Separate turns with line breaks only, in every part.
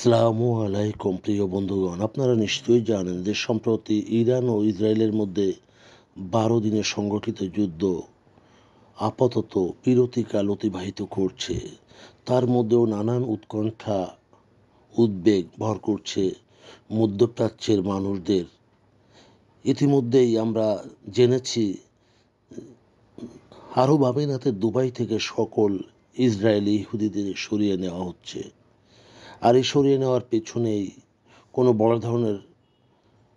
আসসালামু আলাইকুম প্রিয় বন্ধুগণ, আপনারা নিশ্চয়ই জানেন যে সম্প্রতি ইরান ও ইসরায়েলের মধ্যে 12 দিনের সংগঠিত যুদ্ধ আপাতত বিরতিকাল অতিবাহিত করছে। তার মধ্যেও নানান উৎকণ্ঠা, উদ্বেগ ভর করছে মধ্যপ্রাচ্যের মানুষদের। ইতিমধ্যেই আমরা জেনেছি আরব আমিরাতের দুবাই থেকে সকল ইসরায়েলি ইহুদিদের সরিয়ে নেওয়া হচ্ছে। আর এই সরিয়ে নেওয়ার পেছনেই কোনো বড় ধরনের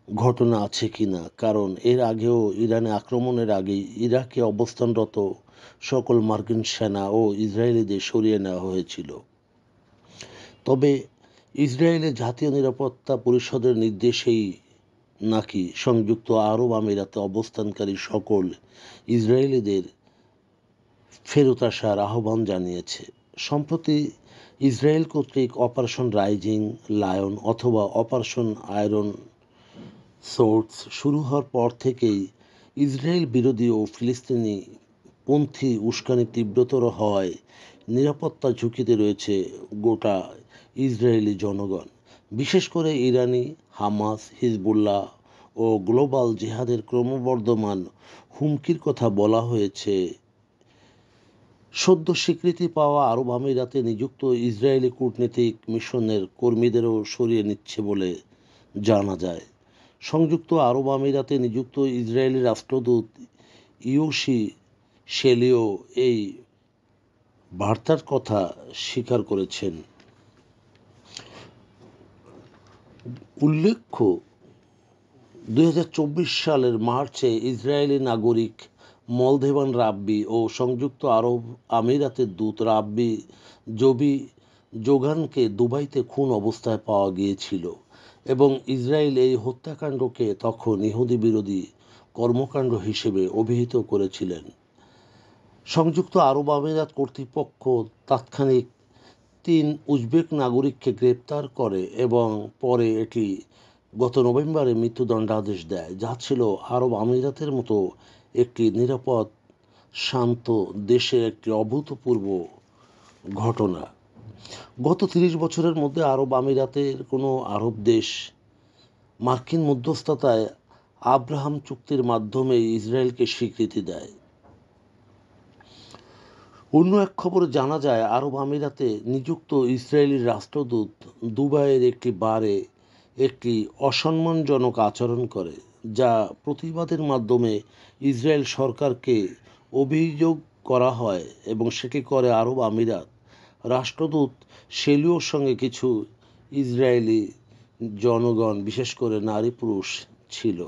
ঘটনা আছে কিনা, কারণ এর আগেও ইরানে আক্রমণের আগেই ইরাকে অবস্থানরত সকল মার্কিন সেনা ও ইসরায়েলিদের সরিয়ে নেওয়া হয়েছিল। তবে ইসরায়েলের জাতীয় নিরাপত্তা পরিষদের নির্দেশেই নাকি সংযুক্ত আরব আমিরাতে অবস্থানকারী সকল ইসরায়েলিদের ফেরত আসার আহ্বান জানিয়েছে। সম্প্রতি ইসরায়েল কর্তৃক অপারেশন রাইজিং লায়ন অথবা অপারেশন আয়রন সোর্স শুরু হওয়ার পর থেকেই ইসরায়েল বিরোধী ও ফিলিস্তিনি পন্থী উস্কানি তীব্রতর হওয়ায় নিরাপত্তা ঝুঁকিতে রয়েছে গোটা ইসরায়েলি জনগণ। বিশেষ করে ইরানি, হামাস, হিজবুল্লাহ ও গ্লোবাল জিহাদের ক্রমবর্ধমান হুমকির কথা বলা হয়েছে। সদ্য স্বীকৃতি পাওয়া আরব আমিরাতে নিযুক্ত ইসরায়েলি কূটনীতিক মিশনের কর্মীদেরও সরিয়ে নিচ্ছে বলে জানা যায়। সংযুক্ত আরব আমিরাতে নিযুক্ত ইসরায়েলি রাষ্ট্রদূত ইয়োশি শেলিও এই বার্তার কথা স্বীকার করেছেন। উল্লেখ্য, 2024 সালের মার্চে ইসরায়েলি নাগরিক মলদেভান রাব্বি ও সংযুক্ত আরব আমিরাতের দূত রাব্বি জবি জোগানকে দুবাইতে খুন অবস্থায় পাওয়া গিয়েছিল এবং ইসরায়েল এই হত্যাকাণ্ডকে তখন ইহুদি বিরোধী কর্মকাণ্ড হিসেবে অভিহিত করেছিলেন। সংযুক্ত আরব আমিরাত কর্তৃপক্ষ তাৎক্ষণিক 3 উজবেক নাগরিককে গ্রেপ্তার করে এবং পরে এটি গত নভেম্বরে মৃত্যুদণ্ডাদেশ দেয়, যা ছিল আরব আমিরাতের মতো একটি নিরাপদ, শান্ত দেশে একটি অভূতপূর্ব ঘটনা। গত 30 বছরের মধ্যে আরব আমিরাতের কোনো আরব দেশ মার্কিন মধ্যস্থতায় আব্রাহাম চুক্তির মাধ্যমে ইসরায়েলকে স্বীকৃতি দেয়। অন্য এক খবরে জানা যায়, আরব আমিরাতে নিযুক্ত ইসরায়েলি রাষ্ট্রদূত দুবাইয়ের একটি বারে একটি অসম্মানজনক আচরণ করে, যা প্রতিবাদের মাধ্যমে ইসরায়েল সরকারকে অভিযোগ করা হয় এবং সেটি করে আরব আমিরাত। রাষ্ট্রদূত শেলিওর সঙ্গে কিছু ইসরায়েলি জনগণ, বিশেষ করে নারী পুরুষ ছিল।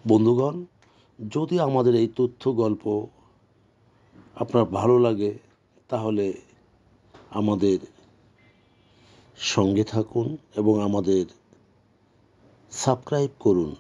বন্ধুগণ, যদি আমাদের এই তথ্য গল্প আপনার ভালো লাগে তাহলে আমাদের সঙ্গে থাকুন এবং আমাদের সাবস্ক্রাইব করুন।